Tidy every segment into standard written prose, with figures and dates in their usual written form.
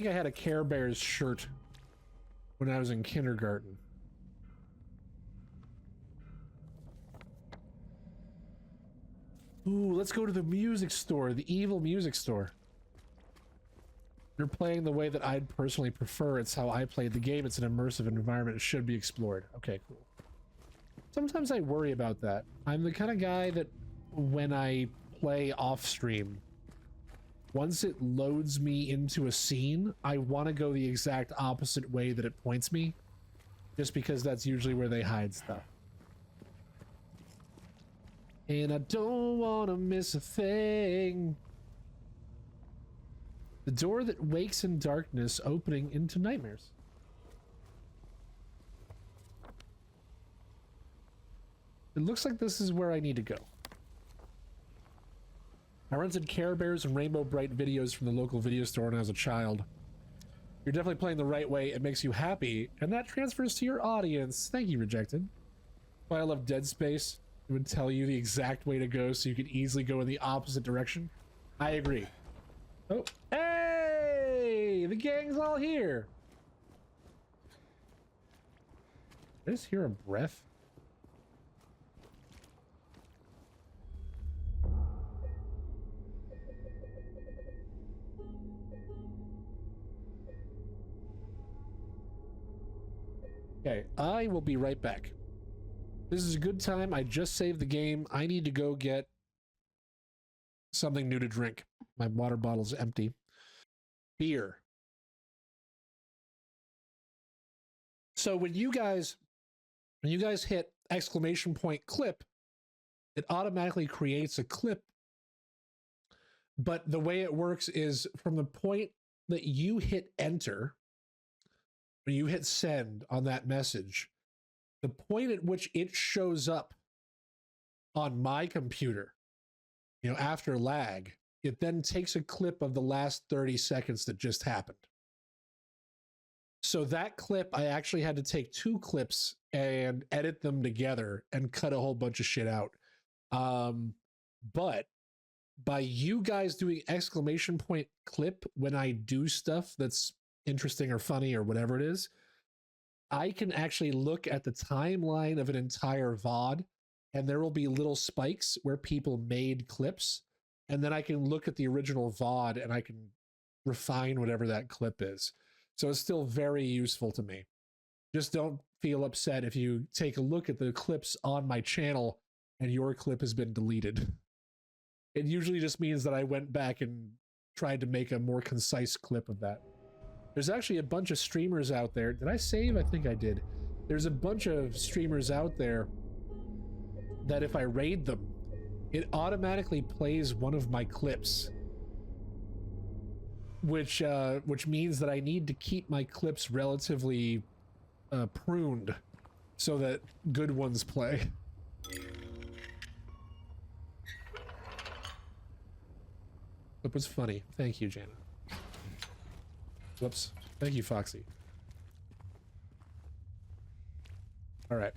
think I had a Care Bears shirt when I was in kindergarten. Ooh, let's go to the music store, the evil music store. You're playing the way that I'd personally prefer. It's how I played the game. It's an immersive environment. It should be explored. Okay, cool. Sometimes I worry about that. I'm the kind of guy that when I play off stream, once it loads me into a scene, I want to go the exact opposite way that it points me, just because that's usually where they hide stuff. And I don't want to miss a thing. The door that wakes in darkness, opening into nightmares. It looks like this is where I need to go. I rented Care Bears and Rainbow Bright videos from the local video store when I was a child. You're definitely playing the right way. It makes you happy, and that transfers to your audience. Thank you, Rejected. Why I love Dead Space. It would tell you the exact way to go so you could easily go in the opposite direction. I agree. Oh, hey! The gang's all here! Did I just hear a breath? Okay, I will be right back. This is a good time. I just saved the game. I need to go get something new to drink. My water bottle's empty. Beer. So when you guys hit exclamation point clip, it automatically creates a clip. But the way it works is from the point that you hit enter, when you hit send on that message, the point at which it shows up on my computer, you know, after lag, it then takes a clip of the last 30 seconds that just happened. So that clip, I actually had to take 2 clips and edit them together and cut a whole bunch of shit out. But by you guys doing exclamation point clip when I do stuff that's interesting or funny or whatever it is, I can actually look at the timeline of an entire VOD, and there will be little spikes where people made clips, and then I can look at the original VOD and I can refine whatever that clip is. So it's still very useful to me. Just don't feel upset if you take a look at the clips on my channel and your clip has been deleted. It usually just means that I went back and tried to make a more concise clip of that. There's actually a bunch of streamers out there. Did I save? I think I did. There's a bunch of streamers out there that if I raid them, it automatically plays one of my clips. Which means that I need to keep my clips relatively pruned so that good ones play. Clip was funny. Thank you, Jana. Whoops. Thank you, Foxy. All right.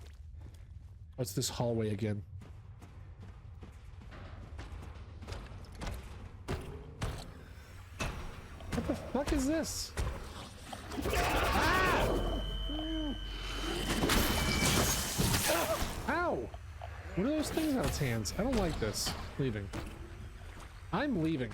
What's this hallway again? What the fuck is this? Ah! Ow! What are those things on its hands? I don't like this. Leaving. I'm leaving.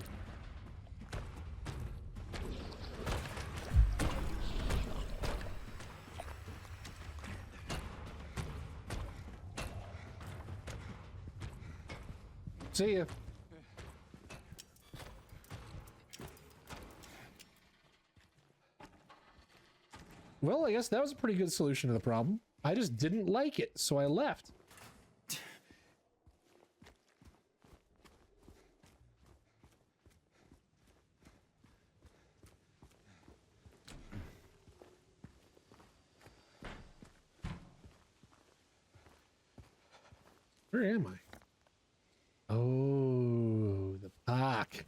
See ya. Well, I guess that was a pretty good solution to the problem. I just didn't like it, so I left. Where am I? Oh, the park.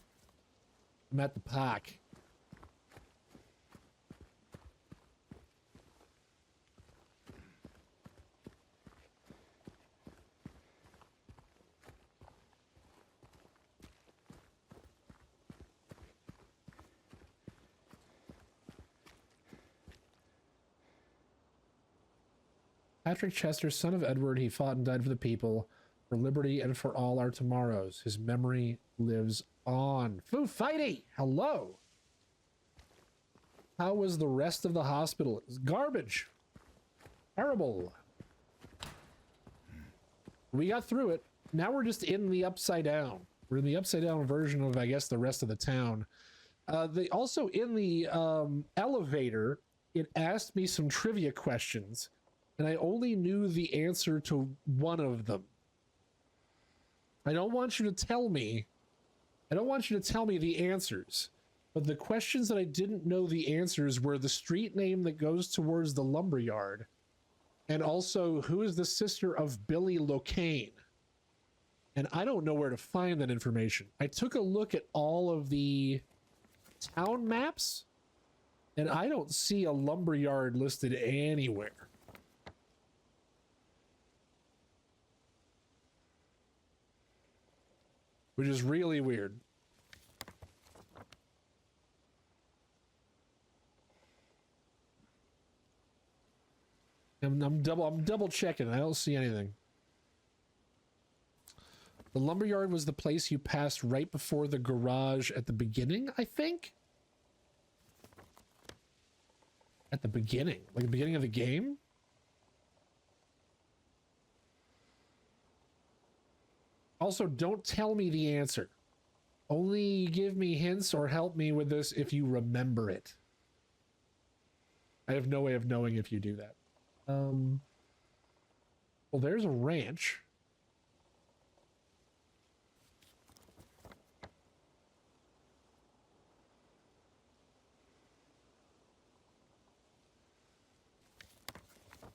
I'm at the park. Patrick Chester, son of Edward, he fought and died for the people, for liberty and for all our tomorrows. His memory lives on. Foo Fighty, hello. How was the rest of the hospital? It was garbage. Terrible. We got through it. Now we're just in the upside down. We're in the upside down version of, I guess, the rest of the town. They also, in the elevator, it asked me some trivia questions, and I only knew the answer to one of them. I don't want you to tell me the answers, but the questions that I didn't know the answers were the street name that goes towards the lumberyard, and also who is the sister of Billy Locane. And I don't know where to find that information. I took a look at all of the town maps, and I don't see a lumberyard listed anywhere. Which is really weird. I'm double checking. I don't see anything. The lumberyard was the place you passed right before the garage at the beginning, I think? At the beginning? Like the beginning of the game? Also, don't tell me the answer. Only give me hints or help me with this if you remember it. I have no way of knowing if you do that. Well, there's a ranch.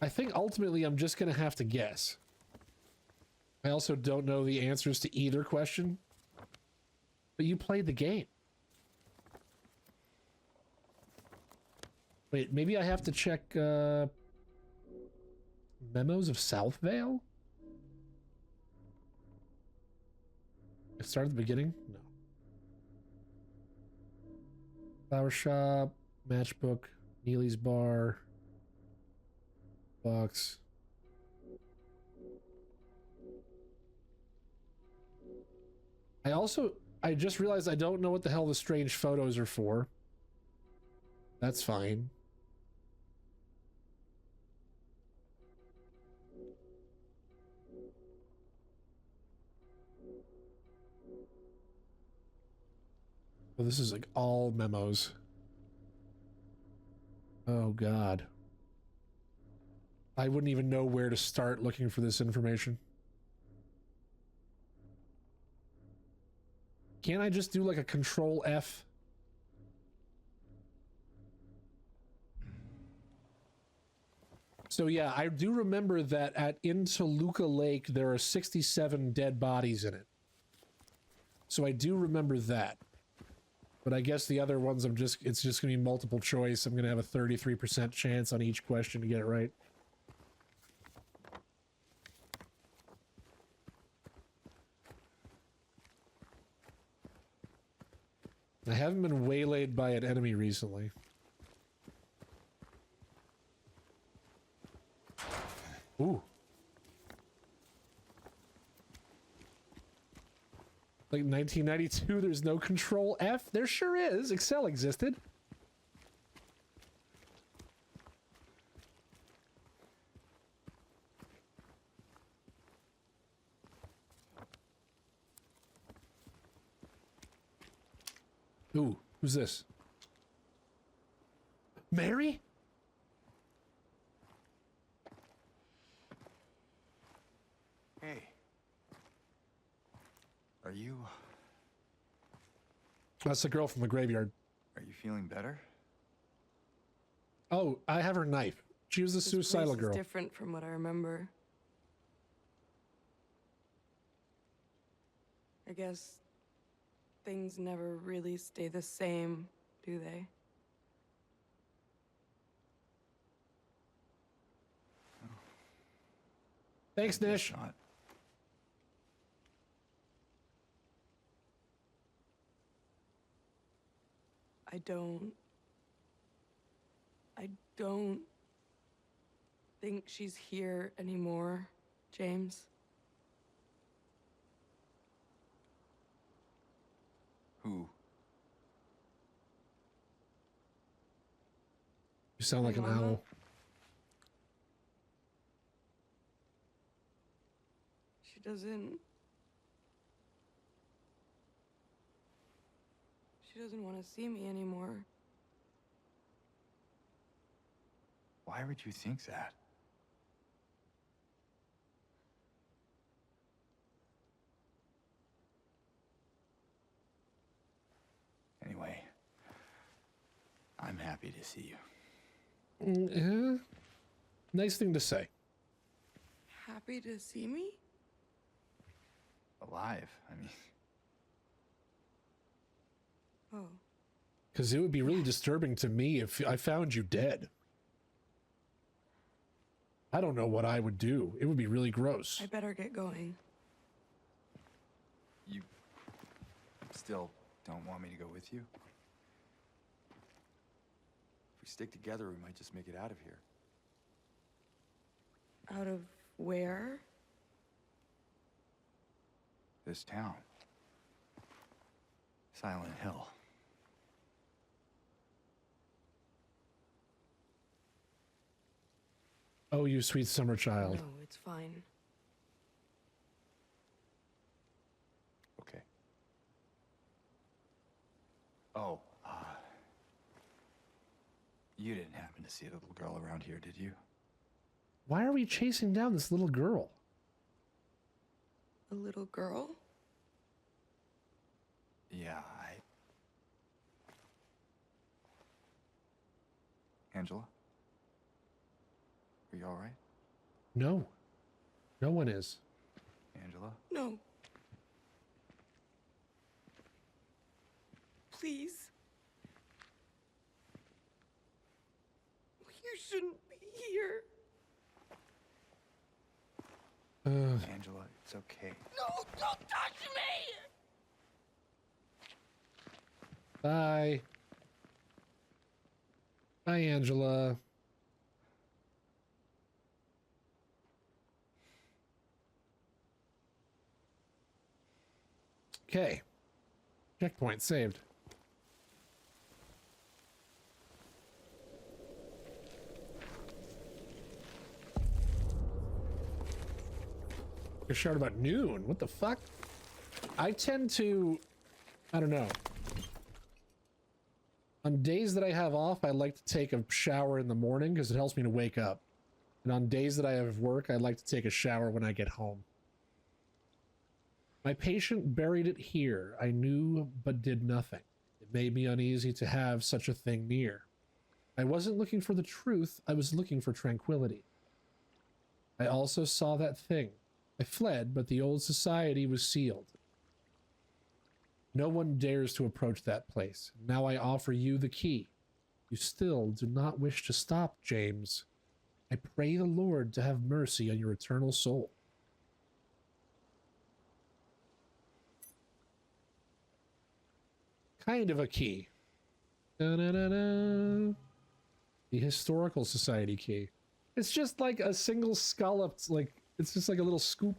I think ultimately I'm just going to have to guess. I also don't know the answers to either question. But you played the game. Wait, maybe I have to check Memos of Southvale? It started at the beginning? No. Flower shop, matchbook, Neely's bar, box. I just realized I don't know what the hell the strange photos are for. That's fine. Well, this is like all memos. Oh, God. I wouldn't even know where to start looking for this information. Can't I just do like a Control F? So yeah, I do remember that in Toluca Lake, there are 67 dead bodies in it. So I do remember that. But I guess the other ones, it's just gonna be multiple choice. I'm gonna have a 33% chance on each question to get it right. I haven't been waylaid by an enemy recently. Ooh. Like 1992, there's no Control F? There sure is. Excel existed. Ooh, who's this? Mary? Hey. Are you... That's the girl from the graveyard. Are you feeling better? Oh, I have her knife. She was a suicidal girl. This place is different from what I remember. I guess things never really stay the same, do they? Thanks, Nish. Not. I don't think she's here anymore, James. Who? You sound My like an mama? owl. She doesn't... She doesn't want to see me anymore. Why would you think that? Anyway, I'm happy to see you. Nice thing to say. Happy to see me? Alive, I mean. Oh. Because it would be really disturbing to me if I found you dead. I don't know what I would do. It would be really gross. I better get going. You still don't want me to go with you? If we stick together, we might just make it out of here. Out of where? This town. Silent Hill. Oh, you sweet summer child. No, it's fine. Okay. Oh, you didn't happen to see a little girl around here, did you? Why are we chasing down this little girl? A little girl? Yeah, Angela? Are you alright? No. No one is. Angela? No. Please. You shouldn't be here. Angela, it's okay. No, don't touch me! Bye. Bye, Angela. Okay. Checkpoint saved. A shout about noon. What the fuck? I tend to, I don't know. On days that I have off, I like to take a shower in the morning because it helps me to wake up. And on days that I have work, I like to take a shower when I get home. My patient buried it here. I knew but did nothing. It made me uneasy to have such a thing near. I wasn't looking for the truth, I was looking for tranquility. I also saw that thing. I fled, but the old society was sealed. No one dares to approach that place. Now I offer you the key. You still do not wish to stop, James. I pray the Lord to have mercy on your eternal soul. Kind of a key. Da-da-da-da. The Historical Society key. It's just like a single scalloped, like, it's just like a little scoop.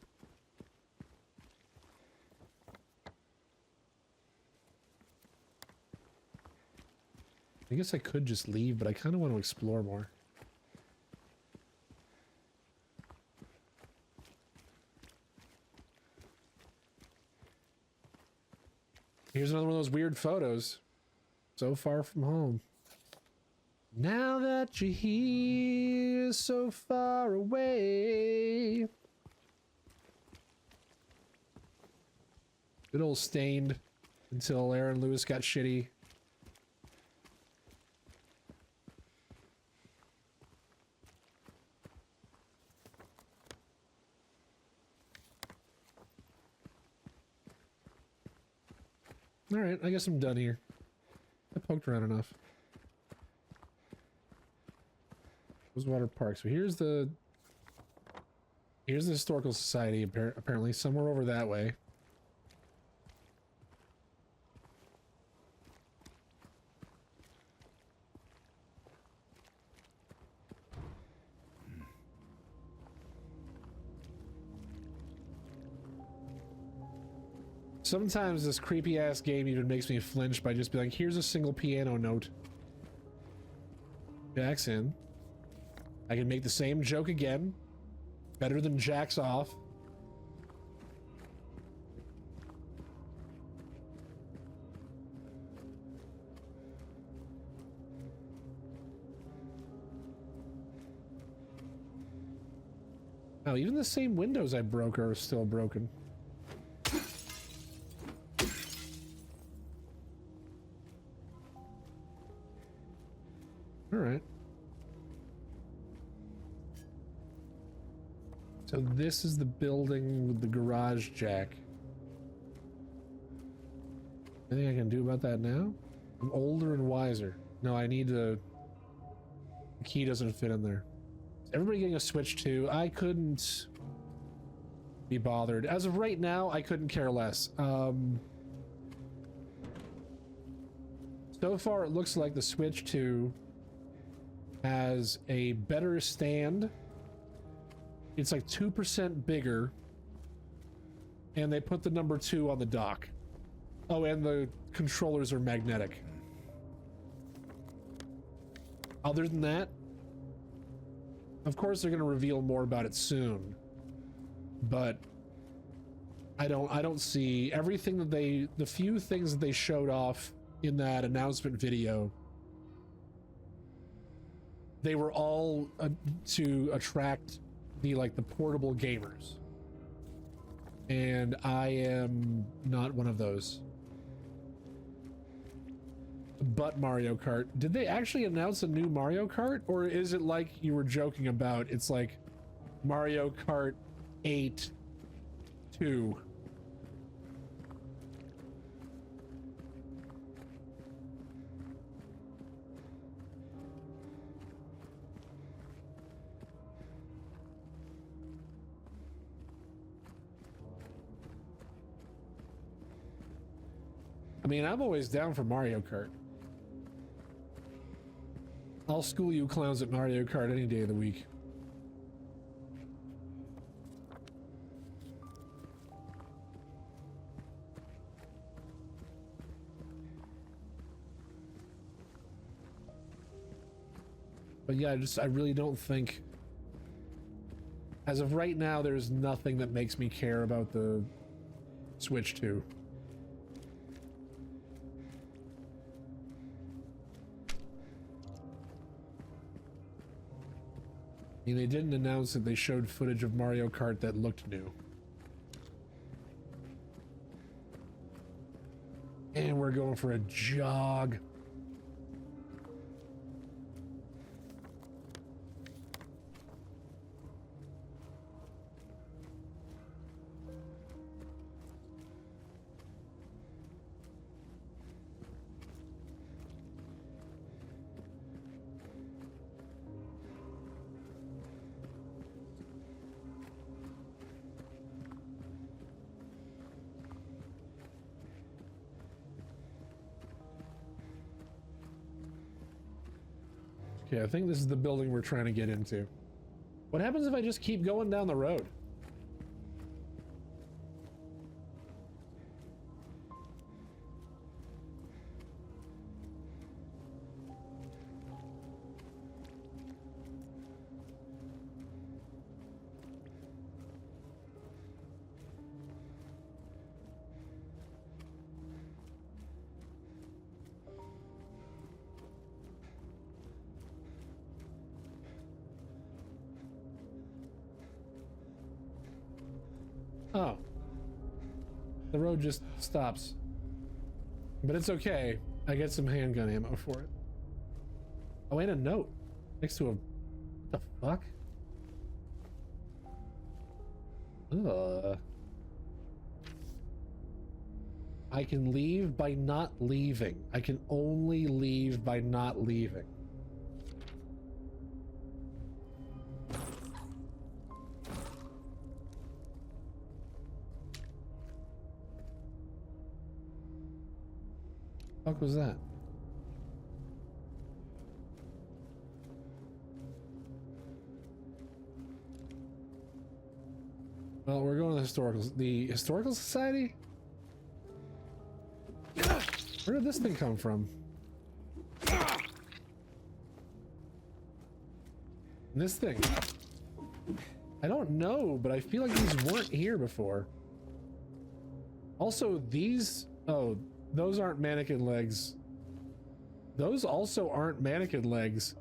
I guess I could just leave, but I kind of want to explore more. Here's another one of those weird photos. So far from home. Now that you're here, so far away. Good old Stained until Aaron Lewis got shitty. Alright, I guess I'm done here. I poked around enough. Rosewater Park. So here's the Historical Society, apparently, somewhere over that way. Sometimes this creepy ass game even makes me flinch by just being like, here's a single piano note. Jack's in. I can make the same joke again. Better than Jack's off. Now, even the same windows I broke are still broken. All right. So this is the building with the garage jack. Anything I can do about that now? I'm older and wiser. No, I need to... The key doesn't fit in there. Is everybody getting a Switch 2? I couldn't be bothered. As of right now, I couldn't care less. So far, it looks like the Switch 2 has a better stand. It's like 2% bigger. And they put the number 2 on the dock. Oh, and the controllers are magnetic. Other than that, of course they're going to reveal more about it soon. But I don't see everything that the few things that they showed off in that announcement video. They were all to attract the portable gamers. And I am not one of those. But Mario Kart. Did they actually announce a new Mario Kart? Or is it like you were joking about? It's like Mario Kart 8 2. I mean, I'm always down for Mario Kart. I'll school you clowns at Mario Kart any day of the week. But yeah, I really don't think... As of right now, there's nothing that makes me care about the Switch 2. I mean, they didn't announce that they showed footage of Mario Kart that looked new. And we're going for a jog. Okay, I think this is the building we're trying to get into. What happens if I just keep going down the road? Oh. The road just stops. But it's okay. I get some handgun ammo for it. Oh, and a note. Next to a... What the fuck? Ugh. I can leave by not leaving. I can only leave by not leaving. What the fuck was that? Well, we're going to the historical society? Where did this thing come from? And this thing. I don't know, but I feel like these weren't here before. Also, these... Oh, those aren't mannequin legs. Those also aren't mannequin legs.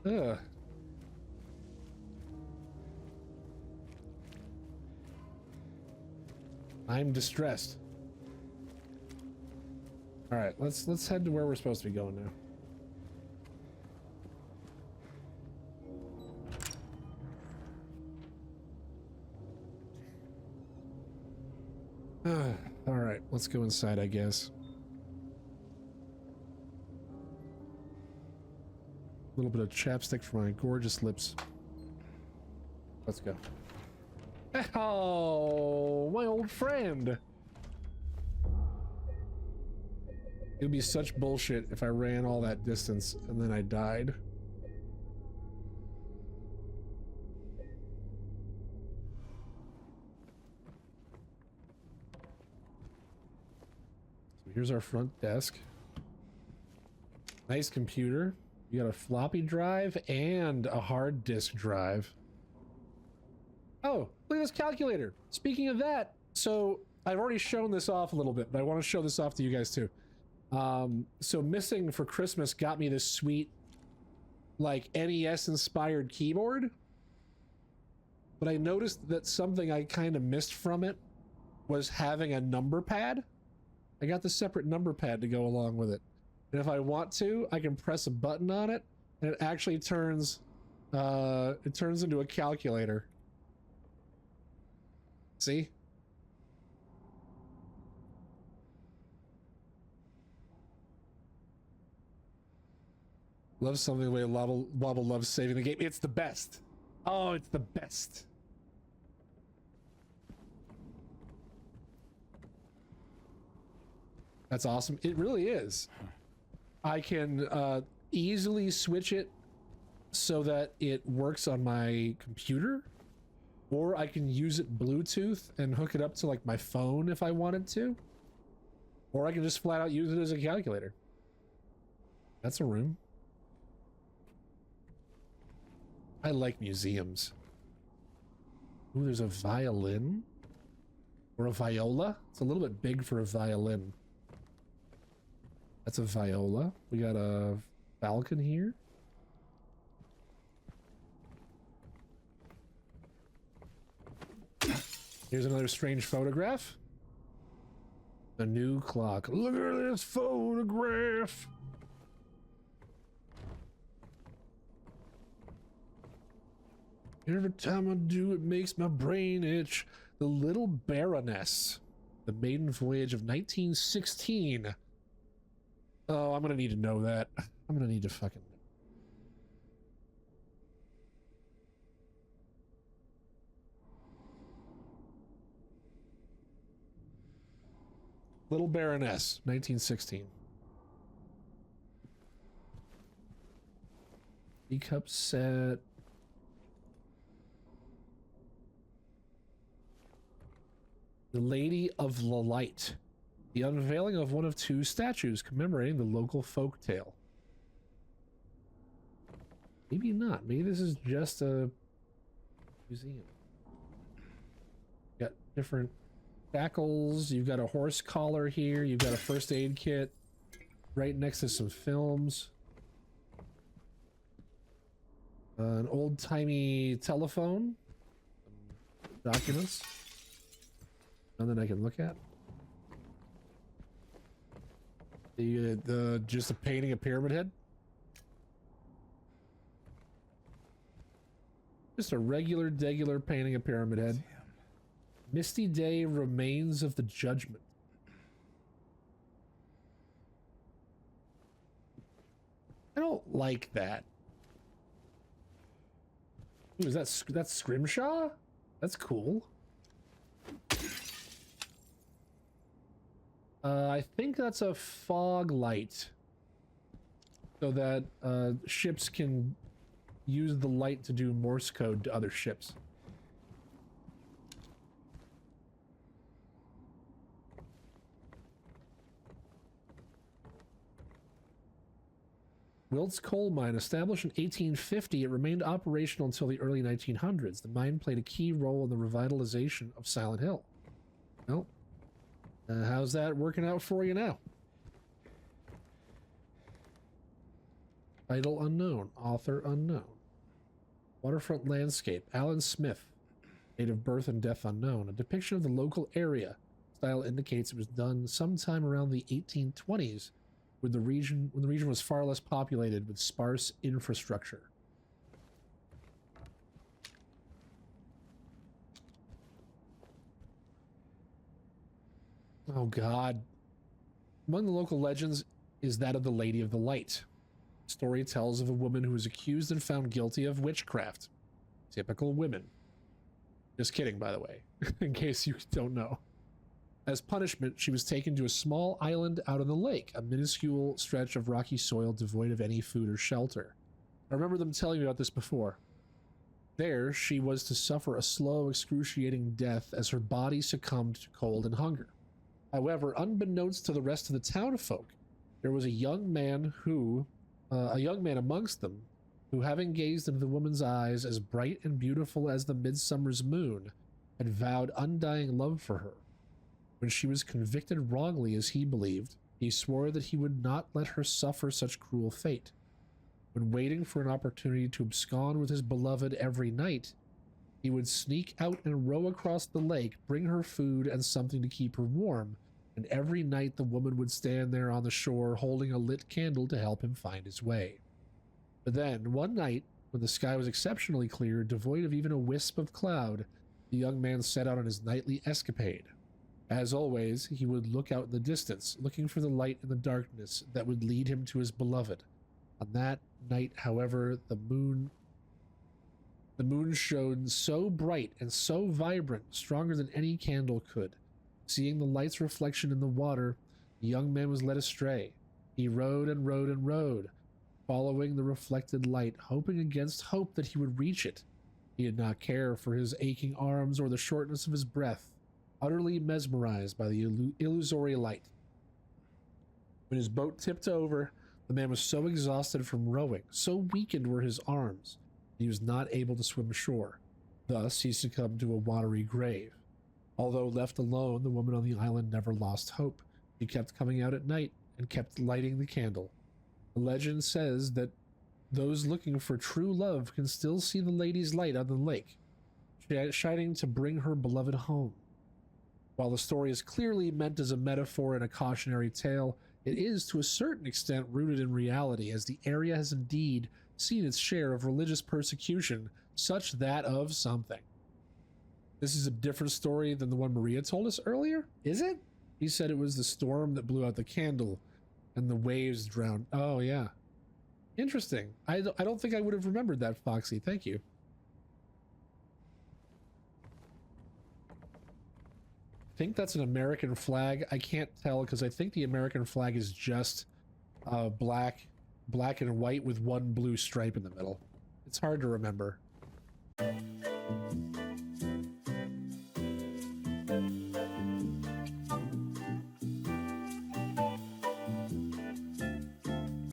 Ugh. I'm distressed. All right, let's head to where we're supposed to be going now. All right, let's go inside, I guess. A little bit of chapstick for my gorgeous lips. Let's go. Oh, my old friend. It would be such bullshit if I ran all that distance and then I died. So here's our front desk. Nice computer. You got a floppy drive and a hard disk drive. Oh, look at this calculator. Speaking of that, so I've already shown this off a little bit, but I want to show this off to you guys too. So Missing for Christmas got me this sweet, like, NES inspired keyboard. But I noticed that something I kind of missed from it was having a number pad. I got the separate number pad to go along with it. And if I want to, I can press a button on it and it actually turns into a calculator. See? Love something the way Wobble loves saving the game. It's the best. Oh, it's the best. That's awesome. It really is. I can easily switch it so that it works on my computer, or I can use it Bluetooth and hook it up to like my phone if I wanted to, or I can just flat out use it as a calculator. That's a room. I like museums. Ooh, there's a violin or a viola. It's a little bit big for a violin. That's a viola. We got a falcon here. Here's another strange photograph. A new clock. Look at this photograph. Every time I do, it makes my brain itch. The Little Baroness. The Maiden Voyage of 1916. Oh, I'm gonna need to know that. I'm gonna need to fucking... Little Baroness, 1916. Teacup set. The Lady of the Light. The unveiling of one of two statues commemorating the local folk tale. Maybe not. Maybe this is just a museum. Got different shackles. You've got a horse collar here. You've got a first aid kit right next to some films. An old-timey telephone. Documents. Something I can look at. Just a painting of Pyramid Head. Just a regular painting of Pyramid Head. Misty Day, Remains of the Judgment. I don't like that. Ooh, is that's Scrimshaw? That's cool. I think that's a fog light, so that ships can use the light to do Morse code to other ships. Wilt's coal mine, established in 1850, it remained operational until the early 1900s. The mine played a key role in the revitalization of Silent Hill. Well, how's that working out for you now? Title unknown, author unknown. Waterfront landscape, Alan Smith. Date of birth and death unknown. A depiction of the local area. Style indicates it was done sometime around the 1820s. When the region was far less populated with sparse infrastructure. Oh God. Among the local legends is that of the Lady of the Light. The story tells of a woman who was accused and found guilty of witchcraft. Typical women. Just kidding, by the way, in case you don't know. As punishment, she was taken to a small island out on the lake, a minuscule stretch of rocky soil devoid of any food or shelter. I remember them telling me about this before. There, she was to suffer a slow, excruciating death as her body succumbed to cold and hunger. However, unbeknownst to the rest of the townfolk, there was a young man amongst them, who, having gazed into the woman's eyes as bright and beautiful as the midsummer's moon, had vowed undying love for her. When she was convicted wrongly, as he believed, he swore that he would not let her suffer such cruel fate. When waiting for an opportunity to abscond with his beloved every night, he would sneak out and row across the lake, bring her food and something to keep her warm, and every night the woman would stand there on the shore holding a lit candle to help him find his way. But then, one night, when the sky was exceptionally clear, devoid of even a wisp of cloud, the young man set out on his nightly escapade. As always, he would look out in the distance, looking for the light in the darkness that would lead him to his beloved. On that night, however, the moon shone so bright and so vibrant, stronger than any candle could. Seeing the light's reflection in the water, the young man was led astray. He rowed and rowed and rowed, following the reflected light, hoping against hope that he would reach it. He did not care for his aching arms or the shortness of his breath, utterly mesmerized by the illusory light. When his boat tipped over, the man was so exhausted from rowing, so weakened were his arms, that he was not able to swim ashore. Thus, he succumbed to a watery grave. Although left alone, the woman on the island never lost hope. She kept coming out at night and kept lighting the candle. The legend says that those looking for true love can still see the lady's light on the lake, shining to bring her beloved home. While the story is clearly meant as a metaphor and a cautionary tale, it is to a certain extent rooted in reality, as the area has indeed seen its share of religious persecution, such that of something. This is a different story than the one Maria told us earlier, is it? He said it was the storm that blew out the candle and the waves drowned. Oh, yeah. Interesting. I don't think I would have remembered that, Foxy. Thank you. I think that's an American flag. I can't tell because I think the American flag is just black and white with one blue stripe in the middle. It's hard to remember.